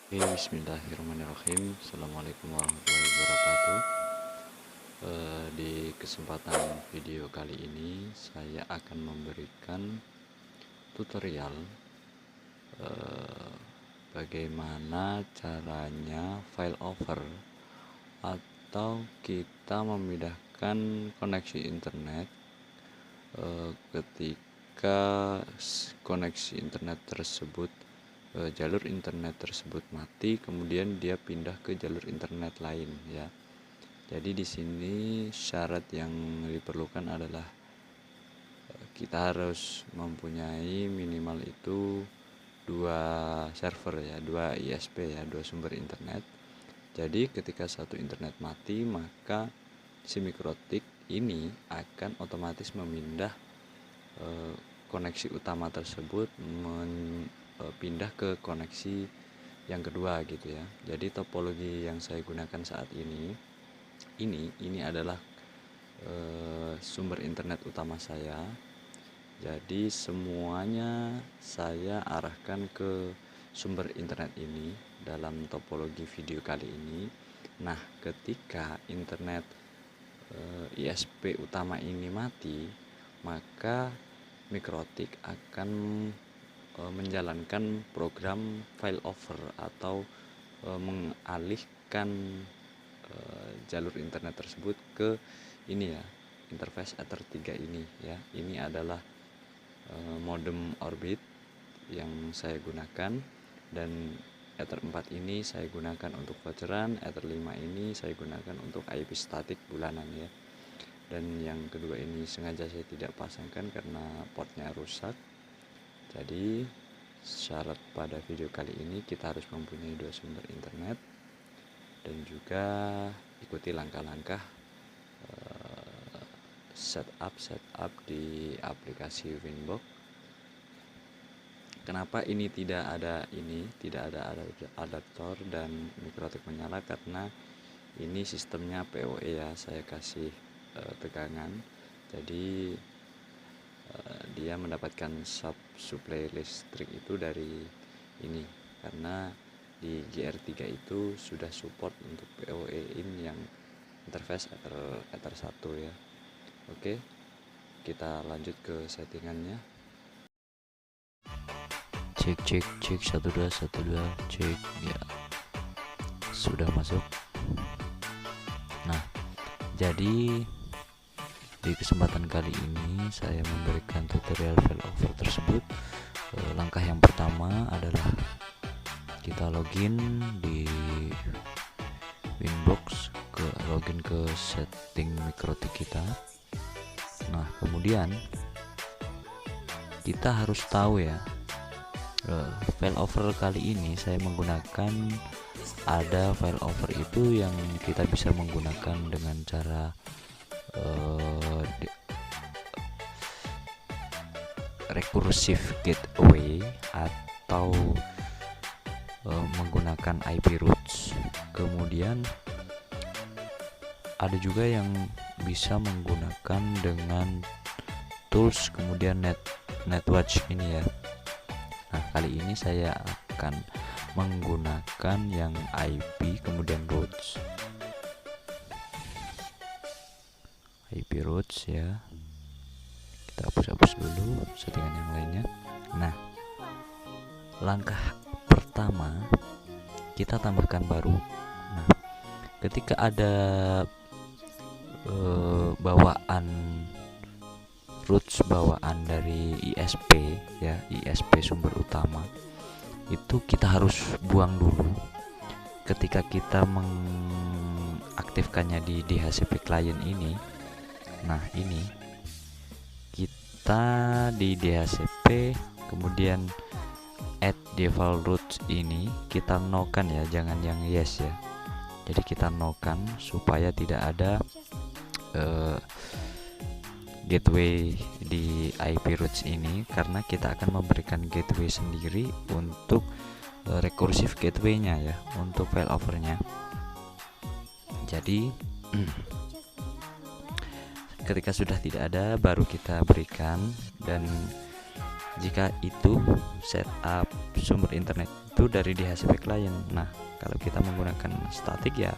Bismillahirrahmanirrahim. Assalamualaikum warahmatullahi wabarakatuh. Di kesempatan video kali ini saya akan memberikan tutorial bagaimana caranya file over atau kita memindahkan koneksi internet ketika koneksi internet tersebut jalur internet tersebut mati, kemudian dia pindah ke jalur internet lain ya. Jadi di sini syarat yang diperlukan adalah kita harus mempunyai minimal itu 2 server ya, 2 ISP ya, 2 sumber internet. Jadi ketika satu internet mati, maka si mikrotik ini akan otomatis memindah koneksi utama tersebut pindah ke koneksi yang kedua gitu ya. Jadi topologi yang saya gunakan saat ini adalah sumber internet utama saya. Jadi semuanya saya arahkan ke sumber internet ini dalam topologi video kali ini. Nah, ketika internet ISP utama ini mati, maka mikrotik akan menjalankan program file over atau mengalihkan jalur internet tersebut ke ini ya, interface Ether 3 ini ya. Ini adalah modem orbit yang saya gunakan, dan Ether 4 ini saya gunakan untuk voucheran, Ether 5 ini saya gunakan untuk IP statik bulanan ya. Dan yang kedua ini sengaja saya tidak pasangkan karena portnya rusak. Jadi syarat pada video kali ini kita harus mempunyai 2 sumber internet dan juga ikuti langkah-langkah setup di aplikasi Winbox. Kenapa ini tidak ada adaptor dan mikrotik menyala? Karena ini sistemnya PoE ya, saya kasih tegangan. Jadi dia mendapatkan suplai listrik itu dari ini, karena di GR3 itu sudah support untuk PoE in yang interface Ether 1 ya. Oke, kita lanjut ke settingannya. Cek 12 cek ya, sudah masuk. Nah, jadi di kesempatan kali ini saya memberikan tutorial file over tersebut. Langkah yang pertama adalah kita login di Winbox, login ke setting mikrotik kita. Nah, kemudian kita harus tahu ya, file over kali ini saya menggunakan ada file over itu yang kita bisa menggunakan dengan cara recursive gateway atau menggunakan IP roots. Kemudian ada juga yang bisa menggunakan dengan tools, kemudian netwatch ini ya. Nah, kali ini saya akan menggunakan yang IP kemudian roots. IP roots ya, kita hapus dulu settingan yang lainnya. Nah, langkah pertama kita tambahkan baru. Nah, ketika ada bawaan roots, bawaan dari ISP ya, ISP sumber utama, itu kita harus buang dulu ketika kita mengaktifkannya di DHCP client ini. Nah, ini kita di DHCP kemudian add default roots ini kita no-kan ya, jangan yang yes ya. Jadi kita no-kan supaya tidak ada gateway di IP roots ini, karena kita akan memberikan gateway sendiri untuk recursive gateway-nya ya, untuk file over-nya. Jadi ketika sudah tidak ada baru kita berikan, dan jika itu setup sumber internet itu dari DHCP client. Nah, kalau kita menggunakan static ya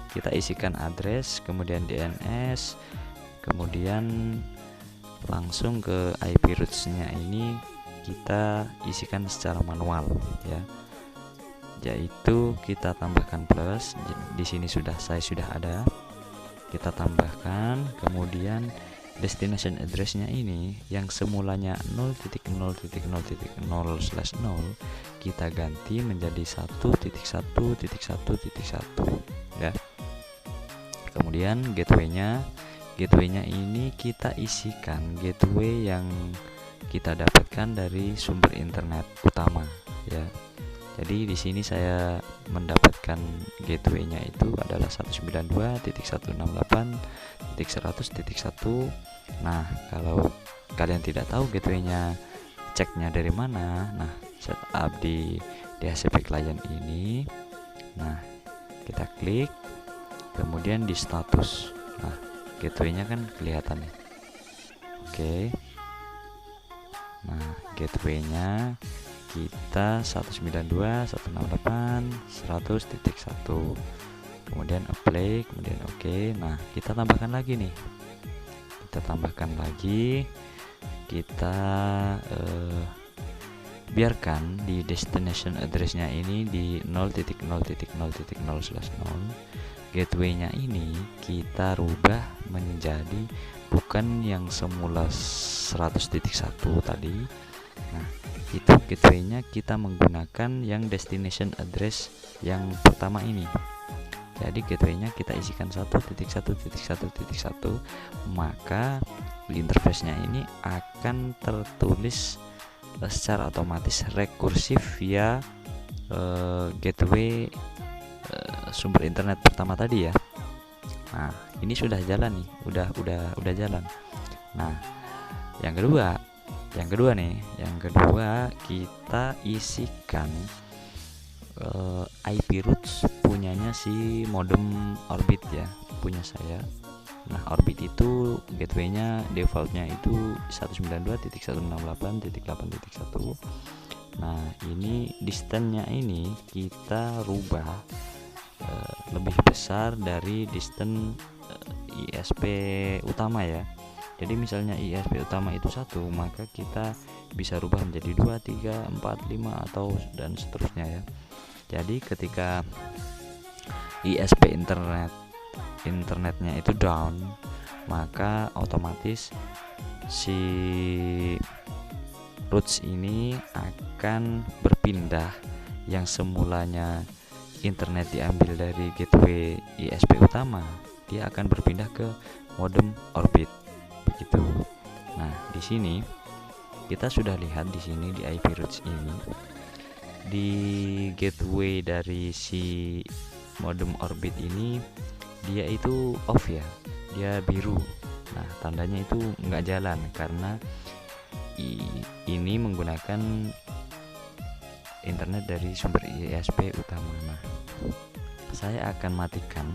kita isikan address, kemudian DNS, kemudian langsung ke IP roots-nya ini kita isikan secara manual ya, yaitu kita tambahkan plus. Di sini saya sudah ada, kita tambahkan. Kemudian destination address-nya ini yang semulanya 0.0.0/0 kita ganti menjadi 1.1.1.1 ya. Kemudian gateway-nya ini kita isikan gateway yang kita dapatkan dari sumber internet utama ya. Jadi di sini saya mendapatkan gateway-nya itu adalah 192.168.100.1. Nah, kalau kalian tidak tahu gateway-nya ceknya dari mana, nah setup di DHCP client ini. Nah, kita klik, kemudian di status. Nah, gateway-nya kan kelihatan nih. Oke. Nah, gateway-nya kita 192.168.100.1. Kemudian apply, kemudian oke. Nah, kita tambahkan lagi nih. Kita biarkan di destination address-nya ini di 0.0.0/0. Gateway-nya ini kita rubah menjadi bukan yang semula 100.1 tadi. Nah, itu gateway-nya kita menggunakan yang destination address yang pertama ini. Jadi gateway-nya kita isikan 1.1.1.1, maka di interface-nya ini akan tertulis secara otomatis rekursif via gateway sumber internet pertama tadi ya. Nah, ini sudah jalan nih, udah jalan. Nah, yang kedua kita isikan IP roots punyanya si modem Orbit ya, punya saya. Nah, Orbit itu gateway-nya defaultnya itu 192.168.8.1. Nah, ini distance-nya ini kita rubah lebih besar dari distance ISP utama ya. Jadi misalnya ISP utama itu 1, maka kita bisa rubah menjadi 2, 3, 4, 5 atau dan seterusnya ya. Jadi ketika ISP internetnya itu down, maka otomatis si roots ini akan berpindah, yang semulanya internet diambil dari gateway ISP utama, dia akan berpindah ke modem Orbit begitu. Nah, di sini kita sudah lihat di sini di IP roots ini, di gateway dari si modem Orbit ini dia itu off ya, dia biru. Nah, tandanya itu nggak jalan karena ini menggunakan internet dari sumber ISP utama. Nah, saya akan matikan,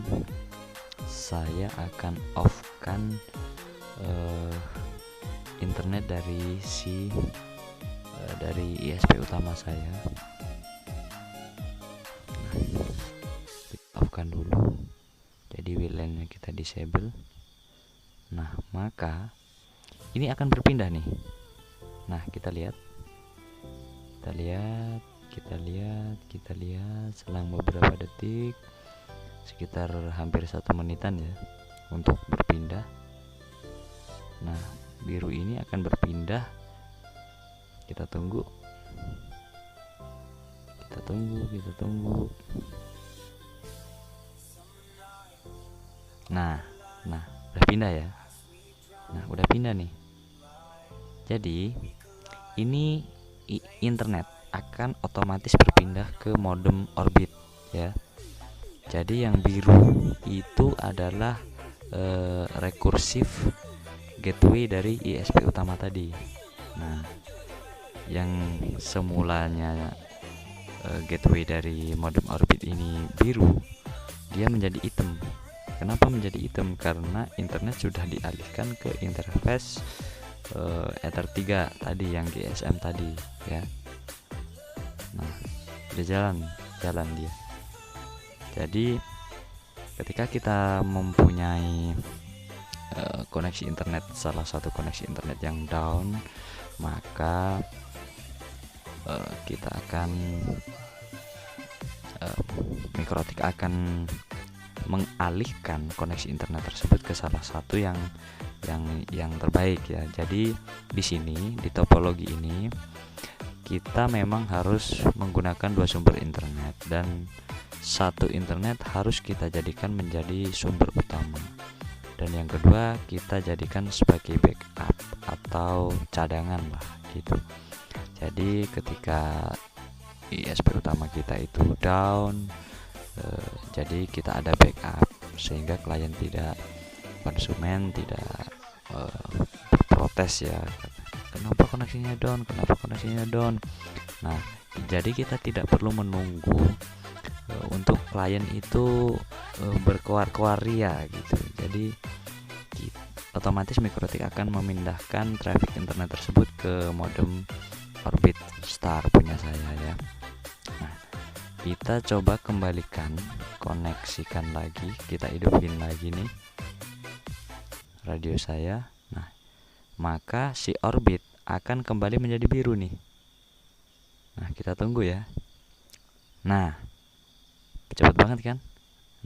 saya akan off-kan internet dari dari ISP utama saya. Nah, kita off-kan dulu. Jadi WLAN-nya kita disable. Nah, maka ini akan berpindah nih. Nah, kita lihat selang beberapa detik, sekitar hampir 1 menitan ya untuk berpindah. Nah, biru ini akan berpindah. Kita tunggu. Nah, udah pindah ya. Nah, udah pindah nih. Jadi ini internet akan otomatis berpindah ke modem Orbit ya. Jadi yang biru itu adalah rekursif gateway dari ISP utama tadi. Nah, yang semulanya gateway dari modem Orbit ini biru, dia menjadi hitam. Kenapa menjadi hitam? Karena internet sudah dialihkan ke interface Ether 3 tadi, yang GSM tadi ya. Nah, dia jalan dia. Jadi ketika kita mempunyai koneksi internet, salah satu koneksi internet yang down, maka kita akan Mikrotik akan mengalihkan koneksi internet tersebut ke salah satu yang terbaik ya. Jadi di sini di topologi ini kita memang harus menggunakan dua sumber internet, dan satu internet harus kita jadikan menjadi sumber utama, dan yang kedua kita jadikan sebagai backup atau cadangan lah gitu. Jadi ketika ISP utama kita itu down, jadi kita ada backup sehingga klien konsumen tidak berprotes ya, kenapa koneksinya down. Nah, jadi kita tidak perlu menunggu untuk klien itu berkoar-koar ya gitu. Jadi otomatis Mikrotik akan memindahkan traffic internet tersebut ke modem Orbit Star punya saya ya. Nah, kita coba kembalikan, koneksikan lagi, kita hidupin lagi nih radio saya. Nah, maka si Orbit akan kembali menjadi biru nih. Nah, kita tunggu ya. Nah, cepat banget kan?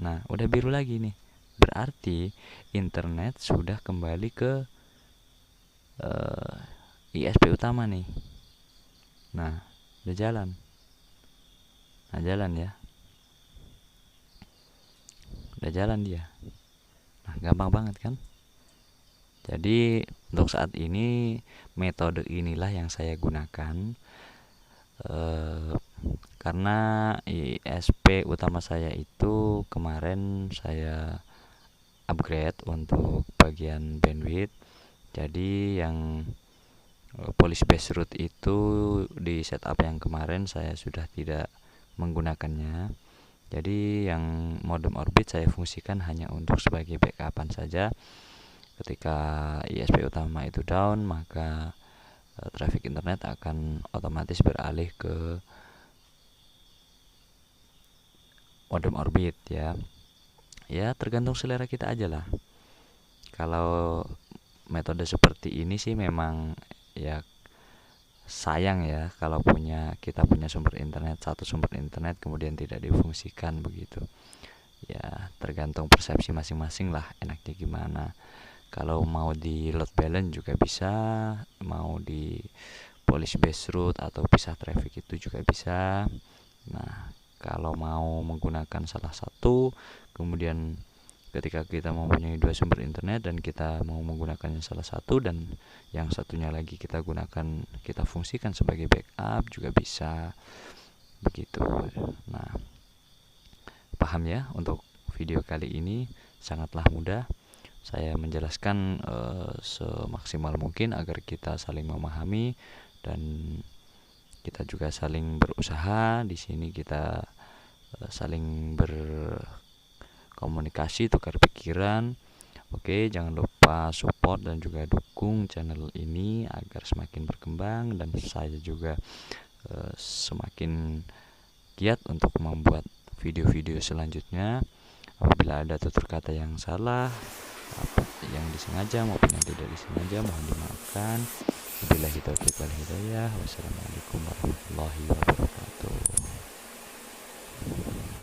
Nah, udah biru lagi nih. Berarti internet sudah kembali ke ISP utama nih. Nah, udah jalan. Nah, jalan ya. Udah jalan dia. Nah, gampang banget kan? Jadi untuk saat ini metode inilah yang saya gunakan karena ISP utama saya itu kemarin saya upgrade untuk bagian bandwidth. Jadi yang policy based route itu di setup yang kemarin saya sudah tidak menggunakannya. Jadi yang modem Orbit saya fungsikan hanya untuk sebagai backupan saja. Ketika ISP utama itu down, maka traffic internet akan otomatis beralih ke modem Orbit ya. Ya, tergantung selera kita aja lah. Kalau metode seperti ini sih memang ya sayang ya kalau kita punya sumber internet, satu sumber internet kemudian tidak difungsikan begitu. Ya, tergantung persepsi masing-masing lah enaknya gimana. Kalau mau di load balance juga bisa, mau di policy based route atau pisah traffic itu juga bisa. Nah, kalau mau menggunakan salah satu, kemudian ketika kita mempunyai dua sumber internet dan kita mau menggunakannya salah satu dan yang satunya lagi kita fungsikan sebagai backup juga bisa begitu. Nah, paham ya? Untuk video kali ini sangatlah mudah. Saya menjelaskan semaksimal mungkin agar kita saling memahami dan kita juga saling berusaha. Di sini kita saling berkomunikasi, tukar pikiran. Oke, jangan lupa support dan juga dukung channel ini agar semakin berkembang dan saya juga semakin giat untuk membuat video-video selanjutnya. Apabila ada tutur kata yang salah, yang disengaja maupun yang tidak disengaja, mohon dimaafkan. Wabillahi taufiq wal hidayah. Wassalamualaikum warahmatullahi wabarakatuh.